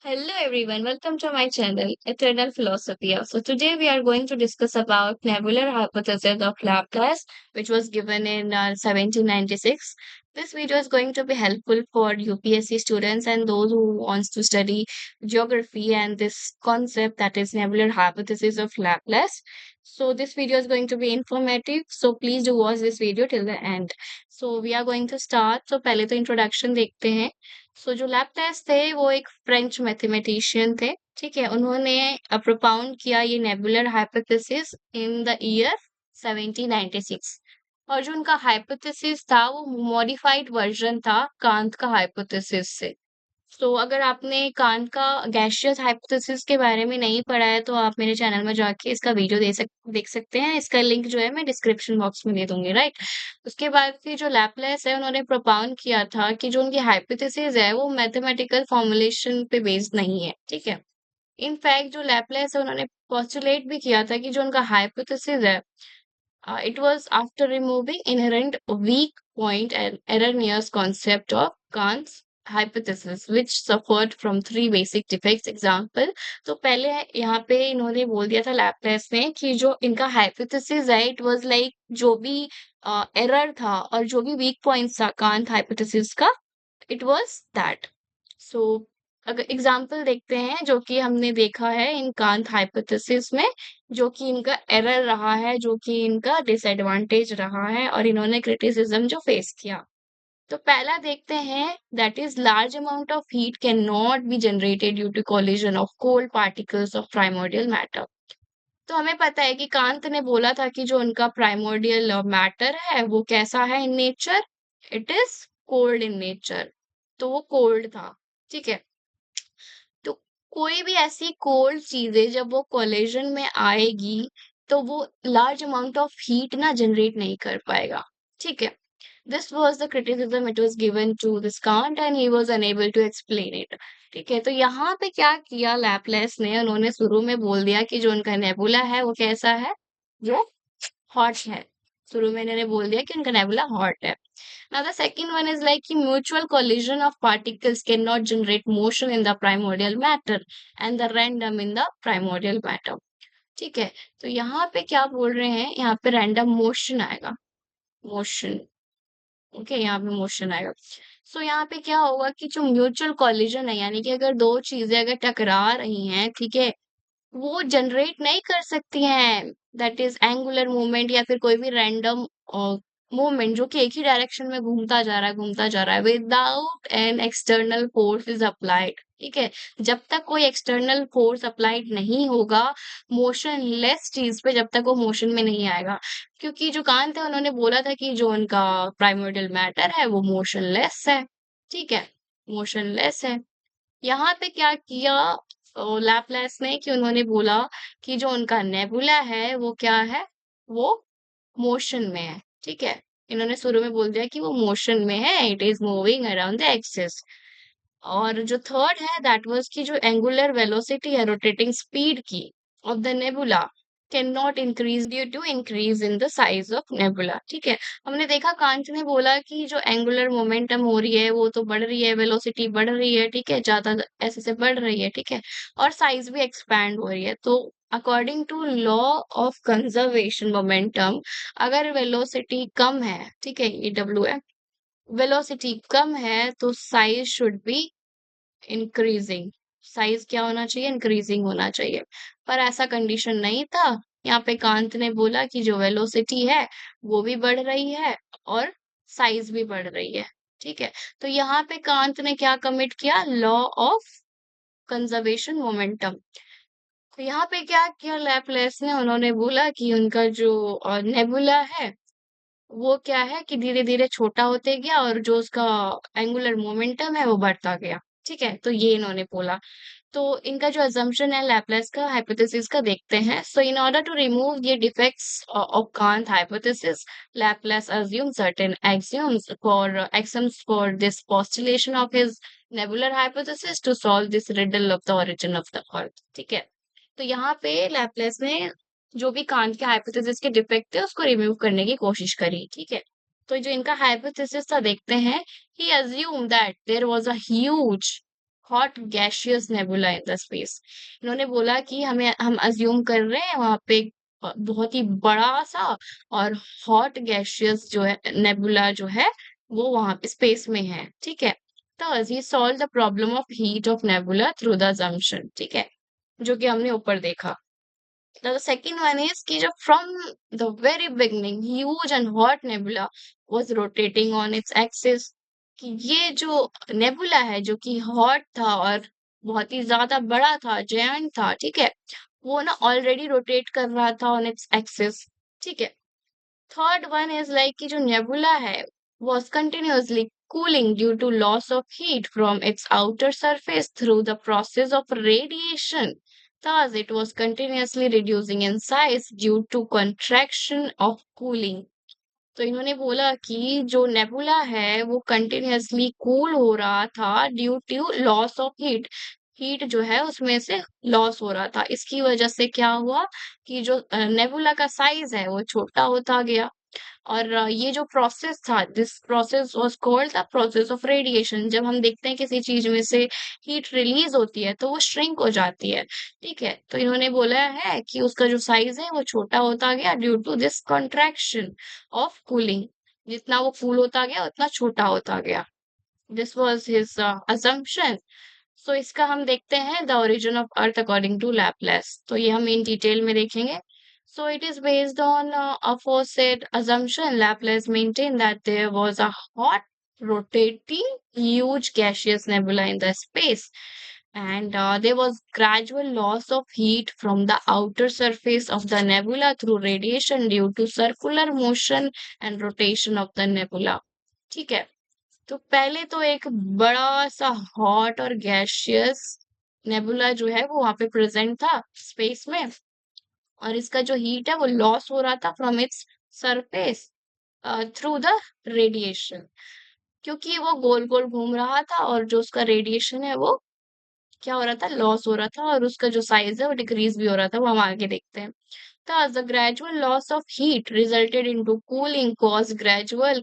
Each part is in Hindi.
Hello everyone, welcome to my channel, Eternal Philosophia. So today we are going to discuss about nebular hypothesis of Laplace, which was given in 1796. This video is going to be helpful for UPSC students and those who wants to study geography and this concept that is nebular hypothesis of Laplace. So this video is going to be informative. So please do watch this video till the end. So we are going to start. So पहले तो introduction देखते हैं. जो लैपलेस थे वो एक फ्रेंच मैथमेटिशियन थे। ठीक है, उन्होंने प्रोपाउंड किया ये nebular hypothesis in the year 1796। और जो उनका हाइपोथेसिस था वो मॉडिफाइड वर्जन था कांत का हाइपोथेसिस से। अगर आपने कांत का गैसियस हाइपोथेसिस के बारे में नहीं पढ़ा है तो आप मेरे चैनल में जाके इसका वीडियो देख सकते हैं। इसका लिंक जो है मैं डिस्क्रिप्शन बॉक्स में दे दूंगी, राइट। उसके बाद फिर जो लैपलेस है उन्होंने प्रोपाउंड किया था कि जो उनकी हाइपोथेसिस है वो मैथमेटिकल फॉर्मुलेशन पे बेस्ड नहीं है। ठीक है, इनफैक्ट जो लैपलेस है उन्होंने पोस्टुलेट भी किया था कि जो उनका हाइपोथेसिस है it was after removing inherent weak point and erroneous concept of Kant's hypothesis, which suffered from three basic defects. Example, तो पहले यहाँ पे इन्होंने बोल दिया था लैपलेस ने कि जो इनका हाइपोथेसिस है इट वाज लाइक जो भी एरर था और जो भी वीक पॉइंट्स था कांत हाइपोथेसिस का, इट वाज दैट। सो अगर एग्जाम्पल देखते हैं जो कि हमने देखा है इन कांत हाइपोथेसिस में, जो कि इनका एरर रहा है, जो कि इनका डिसएडवांटेज रहा है और इन्होंने क्रिटिसिज्म जो फेस किया। तो पहला देखते हैं, that is large amount of heat can not be generated due to collision of cold particles of primordial matter. तो हमें पता है कि कांत ने बोला था कि जो उनका प्राइमोर्डियल मैटर है वो कैसा है in nature, it is cold in nature. तो वो कोल्ड था। ठीक है, तो कोई भी ऐसी कोल्ड चीजें जब वो कोलिजन में आएगी तो वो लार्ज अमाउंट ऑफ हीट ना जनरेट नहीं कर पाएगा। ठीक है, this was the criticism it was given to this Kant and he was unable to explain it. ठीक है, तो यहाँ पे क्या किया लैपलेस ने, उन्होंने शुरू में बोल दिया कि जो उनका नेबुला है वो कैसा है, वो हॉट है। शुरू में इन्होंने बोल दिया कि उनका नेबुला हॉट है। Now the second one is like mutual collision of particles cannot generate motion in the primordial matter and the random in the primordial matter। ठीक है, तो यहाँ पे क्या बोल रहे हैं, यहाँ पे रैंडम मोशन आएगा, मोशन। ओके, यहाँ पे मोशन आएगा। यहाँ पे क्या होगा कि जो म्यूचुअल कॉलिजन है, यानी कि अगर दो चीजें अगर टकरा रही हैं, ठीक है, वो जनरेट नहीं कर सकती हैं, दैट इज एंगुलर मूवमेंट या फिर कोई भी रैंडम मूवमेंट जो कि एक ही डायरेक्शन में घूमता जा रहा है without an external force is applied. ठीक है, जब तक कोई एक्सटर्नल फोर्स अप्लाइड नहीं होगा मोशनलेस चीज पे, जब तक वो मोशन में नहीं आएगा। क्योंकि जो कांत है उन्होंने बोला था कि जो उनका प्राइमोर्डियल मैटर है वो मोशनलेस है। ठीक है, मोशनलेस है। यहाँ पे क्या किया लैपलेस ने कि उन्होंने बोला कि जो उनका नेबुला है वो क्या है, वो मोशन में है। ठीक है, इन्होंने शुरू में बोल दिया कि वो मोशन में है, it is moving around the axis. और जो थर्ड है दैट वाज कि जो एंगुलर वेलोसिटी है, रोटेटिंग स्पीड की of the nebula can not increase due to increase in the size of nebula. ठीक है, हमने देखा कांत ने बोला कि जो एंगुलर मोमेंटम हो रही है वो तो बढ़ रही है, वेलोसिटी बढ़ रही है। ठीक है, ज्यादा ऐसे से बढ़ रही है। ठीक है, और साइज भी एक्सपैंड हो रही है। तो according to law of conservation momentum, अगर वेलोसिटी कम है, ठीक है, ये डब्ल्यू है, वेलोसिटी कम है तो size should be increasing. Size क्या होना चाहिए, इंक्रीजिंग होना चाहिए। पर ऐसा कंडीशन नहीं था। यहाँ पे कांत ने बोला कि जो वेलोसिटी है वो भी बढ़ रही है और साइज भी बढ़ रही है। ठीक है, तो यहाँ पे कांत ने क्या कमिट किया, लॉ ऑफ कंजर्वेशन मोमेंटम। तो यहाँ पे क्या किया लैपलेस ने, उन्होंने बोला कि उनका जो नेबुला है वो क्या है कि धीरे धीरे छोटा होते गया और जो उसका एंगुलर मोमेंटम है वो बढ़ता गया। ठीक है, तो ये इन्होंने बोला। तो इनका जो assumption है लैपलेस का हाइपोथेसिस का देखते हैं। इन ऑर्डर टू रिमूव ये defects of can't hypothesis, Laplace assume certain axioms for this postulation of his nebular hypothesis to solve this riddle of the origin of the earth। ठीक है, तो यहाँ पे लैपलेस ने जो भी कांट के हाइपोथेसिस के डिफेक्ट थे उसको रिमूव करने की कोशिश करी। ठीक है, तो जो इनका हाइपोथेसिस था देखते हैं, he assumed that there was a huge hot gaseous nebula in the space. इन्होंने बोला कि हम अज्यूम कर रहे हैं वहां पे एक बहुत ही बड़ा सा और हॉट गैशियस जो है नेबुला जो है वो वहां पे स्पेस में है, ठीक है। Thus, he solved the problem of heat of nebula through the assumption, ठीक है, जो कि हमने ऊपर देखा। Now, the second one is कि जब from the very beginning huge and hot nebula was rotating on its axis, कि ये जो नेबुला है जो कि हॉट था और बहुत ही ज्यादा बड़ा था, जायंट था, ठीक है, वो ना ऑलरेडी रोटेट कर रहा था ऑन इट्स एक्सिस, ठीक है। थर्ड वन इज लाइक कि जो नेबुला है was continuously cooling due to loss of heat from its outer surface through the process of radiation. Thus, it was continuously reducing in size due to contraction of cooling. तो इन्होंने बोला कि जो नेबुला है वो कंटिन्यूअसली कूल हो रहा था due to loss of heat. Heat जो है उसमें से लॉस हो रहा था, इसकी वजह से क्या हुआ कि जो नेबुला का साइज है वो छोटा होता गया। और ये जो प्रोसेस था, this process was called the process of radiation. जब हम देखते हैं किसी चीज में से हीट रिलीज होती है तो वो श्रिंक हो जाती है, ठीक है। तो इन्होंने बोला है कि उसका जो साइज है वो छोटा होता गया due to this contraction of cooling. जितना वो कूल होता गया उतना छोटा होता गया। This was his assumption। So इसका हम देखते हैं the origin of Earth according to Laplace, तो ये हम इन डिटेल में देखेंगे। So it is based on aforesaid assumption. Laplace maintained that there was a hot, rotating, huge gaseous nebula in the space, and there was gradual loss of heat from the outer surface of the nebula through radiation due to circular motion and rotation of the nebula. ठीक है, तो पहले तो एक बड़ा सा हॉट और गैसियस नेबुला जो है वो वहां पे प्रेजेंट था स्पेस में, और इसका जो हीट है वो लॉस हो रहा था from its surface through the radiation, क्योंकि वो गोल गोल घूम रहा था और जो उसका रेडिएशन है वो क्या हो रहा था, लॉस हो रहा था, और उसका जो साइज है वो डिक्रीज भी हो रहा था, वो हम आगे देखते हैं। Thus, the gradual loss of heat resulted into cooling caused gradual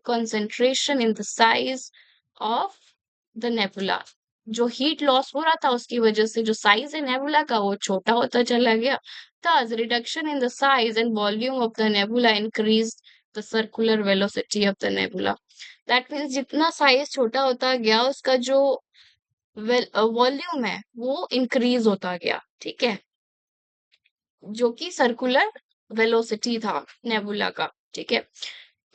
concentration in the size of the nebula. जो हीट लॉस हो रहा था उसकी वजह से जो साइज है नेबुला का वो छोटा होता चला गया। Thus, reduction in the size and volume of the nebula increased the circular velocity of the nebula. That means जितना साइज छोटा होता गया उसका जो वॉल्यूम है वो इंक्रीज होता गया, ठीक है, जो कि सर्कुलर वेलोसिटी था नेबुला का, ठीक है।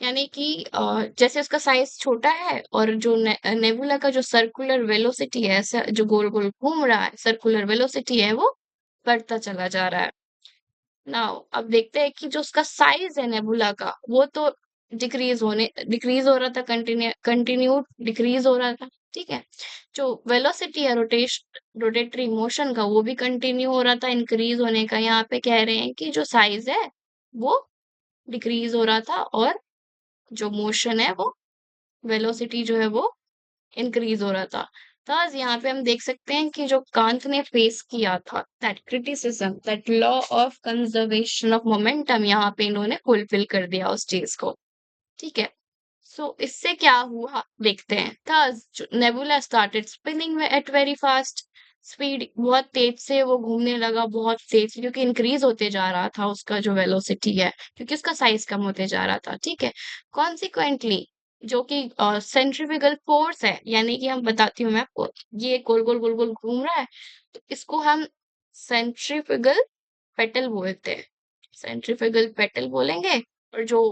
यानी कि जैसे उसका साइज छोटा है और जो नेबुला का जो सर्कुलर वेलोसिटी है, जो गोल गोल घूम रहा है, सर्कुलर वेलोसिटी है वो बढ़ता चला जा रहा है। नाउ अब देखते हैं कि जो उसका साइज है नेबुला का वो तो डिक्रीज हो रहा था, कंटिन्यूड डिक्रीज हो रहा था, ठीक है। जो वेलोसिटी है रोटेटरी मोशन का वो भी कंटिन्यू हो रहा था इंक्रीज होने का। यहाँ पे कह रहे हैं कि जो साइज है वो डिक्रीज हो रहा था और जो मोशन है वो वेलोसिटी जो है वो इंक्रीज हो रहा था। थर्ड यहाँ पे हम देख सकते हैं कि जो कांत ने फेस किया था that criticism, that law of conservation of momentum, यहाँ पे इन्होंने फुलफिल कर दिया उस चीज को, ठीक है। सो इससे क्या हुआ देखते हैं। Third nebula started spinning at very fast speed, बहुत तेज से वो घूमने लगा, बहुत तेज, क्योंकि इंक्रीज होते जा रहा था उसका जो वेलोसिटी है, क्योंकि उसका साइज कम होते जा रहा था, ठीक है। कॉन्सिक्वेंटली जो कि सेंट्रीफ्यूगल फोर्स है, यानी कि हम बताती हूँ मैं आपको, ये गोल गोल घूम रहा है तो इसको हम सेंट्रीफ्यूगल पेटल बोलते हैं, सेंट्रीफ्यूगल पेटल बोलेंगे। और जो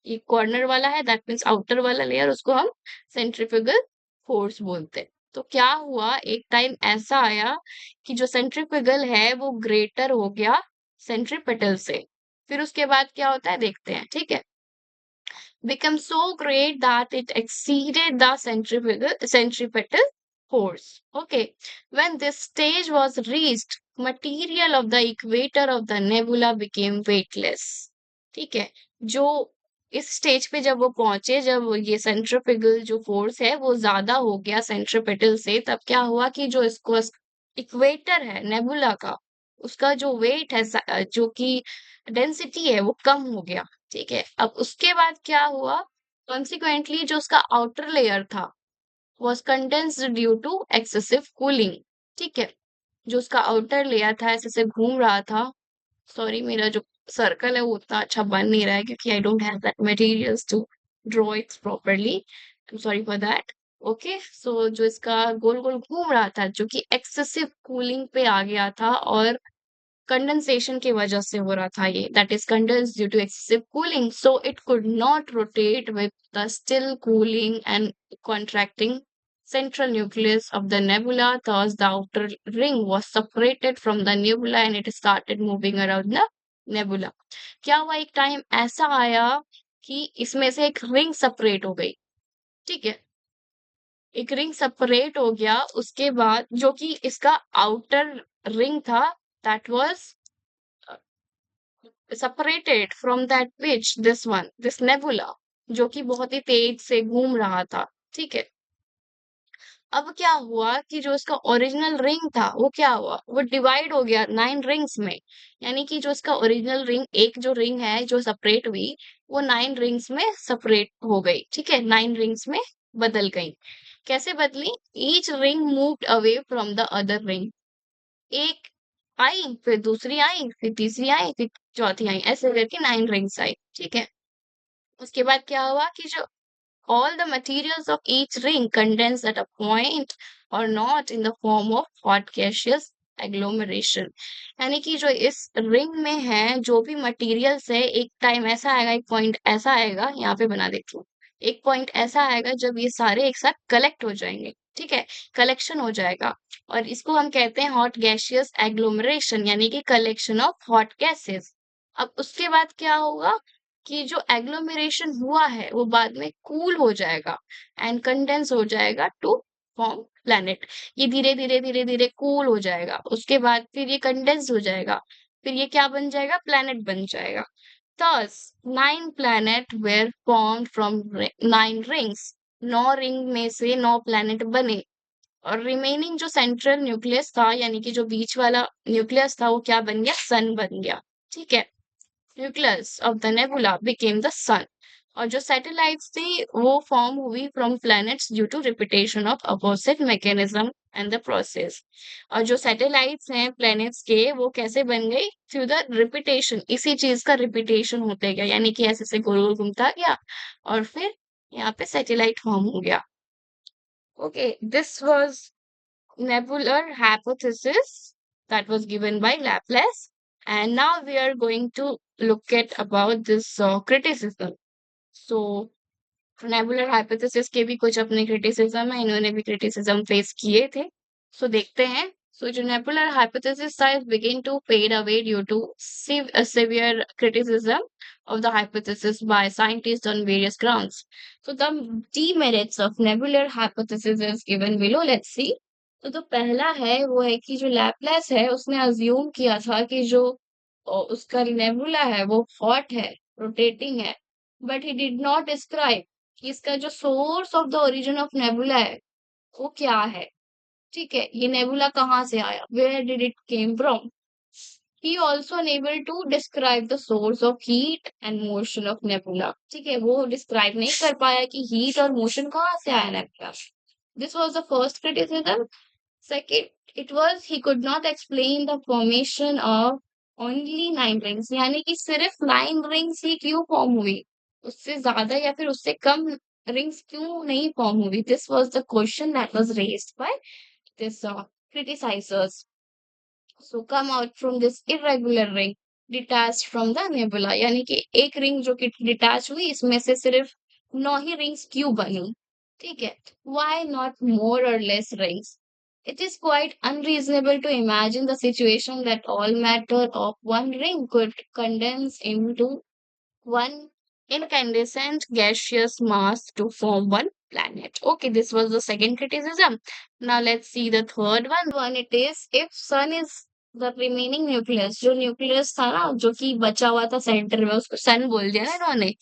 ये कॉर्नर वाला है दैट मीन्स आउटर वाला लेयर, उसको हम सेंट्रीफ्यूगल फोर्स बोलते हैं। तो क्या हुआ, एक टाइम ऐसा आया कि जो सेंट्रीफ्यूगल है वो ग्रेटर हो गया सेंट्रीपेटल से। फिर उसके बाद क्या होता है देखते हैं, ठीक है। Become so great that it exceeded the centripetal force. Okay, when this stage was reached, material of the equator of the nebula became weightless. ठीक है, जो इस स्टेज पे जब वो पहुंचे, जब ये सेंट्रीफ्यूगल जो फोर्स है वो ज्यादा हो गया सेंट्रीपेटल से, तब क्या हुआ कि जो इसको इक्वेटर है नेबुला का, उसका जो वेट है जो कि डेंसिटी है वो कम हो गया, ठीक है। अब उसके बाद क्या हुआ, कॉन्सिक्वेंटली जो उसका आउटर लेयर था was condensed due to excessive cooling. ठीक है, जो उसका आउटर लेयर था ऐसे से घूम रहा था। सॉरी, मेरा जो सर्कल है वो उतना अच्छा बन नहीं रहा है क्योंकि I don't have that materials to draw it properly. I am sorry for that. Okay, so जो इसका गोल गोल घूम रहा था जो कि एक्सेसिव कूलिंग पे आ गया था और कंडेंसेशन की वजह से हो रहा था ये, that is condense due to excessive cooling, so it could not rotate with the still cooling and contracting central nucleus of the nebula. Thus the outer ring was separated from the nebula and it started moving around the nebula. क्या हुआ, एक टाइम ऐसा आया कि इसमें से एक रिंग सेपरेट हो गई। ठीक है, एक रिंग सेपरेट हो गया, उसके बाद जो कि इसका आउटर रिंग था that was separated from that which this nebula जो कि बहुत ही तेज से घूम रहा था। ठीक है, अब क्या हुआ कि जो इसका ओरिजिनल रिंग था वो क्या हुआ, वो डिवाइड हो गया 9 रिंग्स में। यानी कि जो इसका ओरिजिनल रिंग, एक जो रिंग है जो सेपरेट हुई, वो 9 रिंग्स में सेपरेट हो गई। ठीक है, 9 रिंग्स में बदल गई। कैसे बदली? Each ring moved away from the other ring. एक आई, फिर दूसरी आई, फिर तीसरी आई, फिर चौथी आई, ऐसे करके 9 रिंग्स आई। ठीक है, उसके बाद क्या हुआ कि जो all the materials of each ring condensed at a point or not in the form of hot gaseous agglomeration. यानी कि जो इस रिंग में है जो भी मटेरियल्स है, एक टाइम ऐसा आएगा, एक पॉइंट ऐसा आएगा, यहाँ पे बना देती हूँ। एक पॉइंट ऐसा आएगा जब ये सारे एक साथ कलेक्ट हो जाएंगे। ठीक है, कलेक्शन हो जाएगा और इसको हम कहते हैं हॉट गैसियस एग्लोमरेशन, यानी कि कलेक्शन ऑफ हॉट गैसेस। अब उसके बाद क्या होगा कि जो एग्लोमेरेशन हुआ है वो बाद में कूल हो जाएगा एंड कंडेंस हो जाएगा टू फॉर्म प्लैनेट। ये धीरे धीरे धीरे धीरे कूल हो जाएगा, उसके बाद फिर ये कंडेंस हो जाएगा, फिर ये क्या बन जाएगा, प्लैनेट बन जाएगा। Thus, 9 planets were formed from 9 rings। 9 ring में से 9 प्लैनेट बने और रिमेनिंग जो सेंट्रल न्यूक्लियस था, यानी कि जो बीच वाला न्यूक्लियस था, वो क्या बन गया, सन बन गया। ठीक है, nucleus of the nebula became the sun. और जो सैटेलाइट्स थी वो फॉर्म हुई from planets due to repetition of opposite mechanism and the process. और जो सैटेलाइट्स हैं प्लैनेट्स के, वो कैसे बन गई, थ्रू द रिपीटेशन, इसी चीज का रिपीटेशन होते गया, यानी कि ऐसे से गोल गोल घूमता गया और फिर यहाँ पे सैटेलाइट फॉर्म हो गया। Okay, this was nebular hypothesis that was given by Laplace. And now we are going to look at about this criticism. So nebular hypothesis के भी कुछ अपने क्रिटिसिज्म है, इन्होंने भी क्रिटिसिज्म फेस किए थे। सो देखते हैं। सो जो नेबुलर हाइपोथेसिस था begin to fade away due to severe criticism of the hypothesis by scientists on various grounds. So the demerits of nebular hypothesis is given below. Let's see. तो जो पहला है वो है कि जो लैपलेस है उसने अज्यूम किया था कि जो उसका नेबुला है वो हॉट है, रोटेटिंग है, but he did not describe कि इसका जो source of the origin of nebula है वो क्या है। ठीक है, ये नेबुला कहाँ से आया, where did it came from. He also unable to describe the source of heat and motion of nebula. ठीक है, वो डिस्क्राइब नहीं कर पाया कि हीट और मोशन कहाँ से आया nebula. This was the first criticism. Second, it was he could not explain the formation of only 9 rings, यानी कि सिर्फ 9 रिंग्स ही क्यों फॉर्म हुई, उससे ज्यादा या फिर उससे कम रिंग्स क्यों नहीं फॉर्म हुई। This was the question that was raised by this criticizers. So come out from this irregular ring detached from the nebula, यानी कि एक रिंग जो कि डिटैच हुई, इसमें से सिर्फ 9 ही रिंग्स क्यों बनी। ठीक है, why not more or less rings? It is quite unreasonable to imagine the situation that all matter of one ring could condense into one incandescent gaseous mass to form one planet. Okay, this was the second criticism. Now let's see the third one. One it is, if sun is the remaining nucleus, जो न्यूक्लियस था ना जो कि बचा हुआ था सेंटर में, उसको सन बोल दिया ना इन्होंने,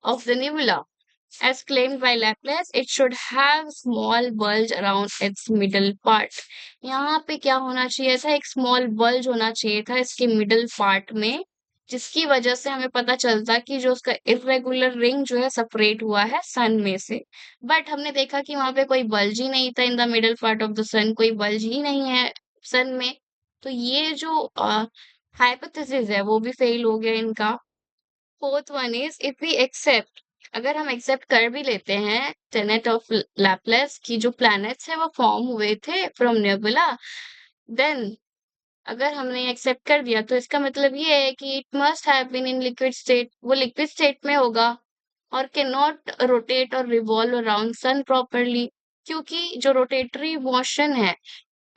of the nebula. As claimed by Laplace, it should have small bulge around its middle part. यहाँ पे क्या होना चाहिए था, एक स्मॉल बल्ज होना चाहिए था इसके मिडल पार्ट में। जिसकी वजह से हमें पता चलता कि जो उसका इर्रेगुलर रिंग जो है सेपरेट हुआ है सन में से। बट हमने देखा कि वहां पे कोई बल्ज ही नहीं था in the middle part of the sun, कोई बल्ज ही नहीं है सन में। तो ये जो हाइपोथेसिस है वो भी फेल हो गया इनका। Fourth one is if we accept, अगर हम एक्सेप्ट कर भी लेते हैं टेनेट ऑफ लैपलेस की जो प्लैनेट्स है वो फॉर्म हुए थे फ्रॉम नेबुला, देन अगर हमने एक्सेप्ट कर दिया तो इसका मतलब ये है कि it must have been in liquid state, वो लिक्विड स्टेट में होगा और कैन नॉट रोटेट और रिवॉल्व अराउंड सन प्रॉपरली, क्योंकि जो रोटेटरी मोशन है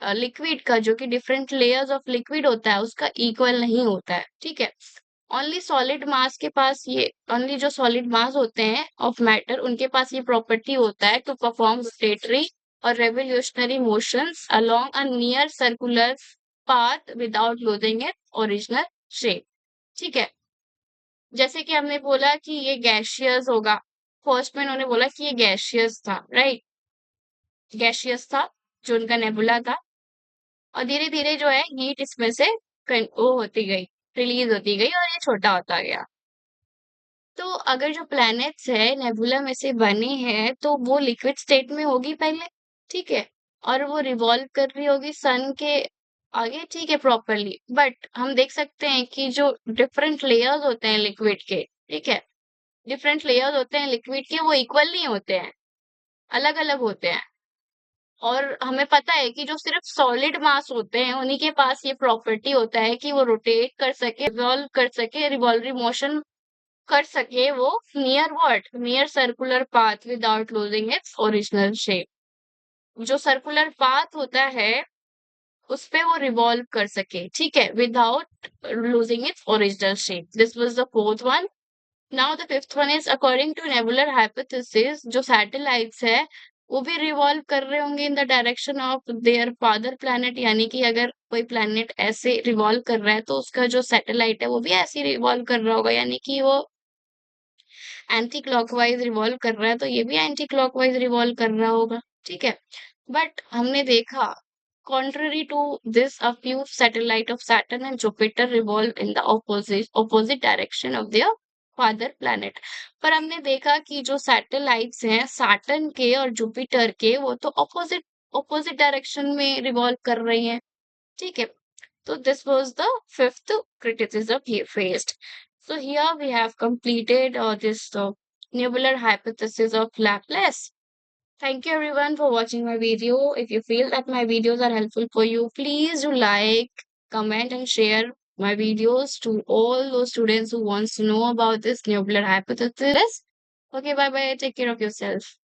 लिक्विड का, जो कि डिफरेंट लेयर्स ऑफ लिक्विड होता है, उसका इक्वल नहीं होता है। ठीक है, ओनली सॉलिड मास के पास ये, ओनली जो सॉलिड मास होते हैं ऑफ मैटर उनके पास ये प्रॉपर्टी होता है टू परफॉर्म रोटेटरी और revolutionary motions along a near circular path without losing it original shape. ठीक है, जैसे कि हमने बोला कि ये गैशियस होगा, फर्स्ट में उन्होंने बोला कि ये गैशियस था, राइट, गैशियस था जो उनका नेबुला था, और धीरे धीरे जो है हीट इसमें से वो होती गई, रिलीज होती गई और ये छोटा होता गया। तो अगर जो प्लैनेट्स है नेबुला में से बने हैं तो वो लिक्विड स्टेट में होगी पहले, ठीक है, और वो रिवॉल्व कर रही होगी सन के आगे, ठीक है, प्रॉपरली। बट हम देख सकते हैं कि जो डिफरेंट लेयर्स होते हैं लिक्विड के, ठीक है, डिफरेंट लेयर्स होते हैं लिक्विड के, वो इक्वल नहीं होते हैं, अलग अलग होते हैं। और हमें पता है कि जो सिर्फ सॉलिड मास होते हैं उन्हीं के पास ये प्रॉपर्टी होता है कि वो रोटेट कर सके, रिवॉल्व कर सके, रिवॉल्वरी मोशन कर सके वो near what, near circular path without losing its original shape. जो सर्कुलर पाथ होता है उस पे वो रिवॉल्व कर सके, ठीक है, without losing its original shape. This was the fourth one. Now the fifth one is according to nebular hypothesis, जो सैटेलाइट्स है वो भी रिवॉल्व कर रहे होंगे in the direction of their father planet, यानी कि अगर कोई प्लैनेट ऐसे रिवॉल्व कर रहा है तो उसका जो सैटेलाइट है वो भी ऐसे रिवॉल्व कर रहा होगा, यानी कि वो एंटी क्लॉकवाइज रिवॉल्व कर रहा है तो ये भी एंटी क्लॉकवाइज रिवॉल्व कर रहा होगा, ठीक है। बट हमने देखा contrary to this, a few satellite of Saturn and Jupiter revolve in the opposite direction of their father planet। पर हमने देखा कि जो सैटेलाइट्स हैं सैटर्न के और जुपिटर के वो तो ऑपोजिट डायरेक्शन में रिवॉल्व कर रहे हैं, ठीक है। So this was the fifth criticism he faced. So here we have completed this nebular hypothesis of Laplace. Thank you everyone for watching my video. If you feel that my videos are helpful for you, please do like, comment and share my videos to all those students who wants to know about this nebular hypothesis. Okay, bye bye. Take care of yourself.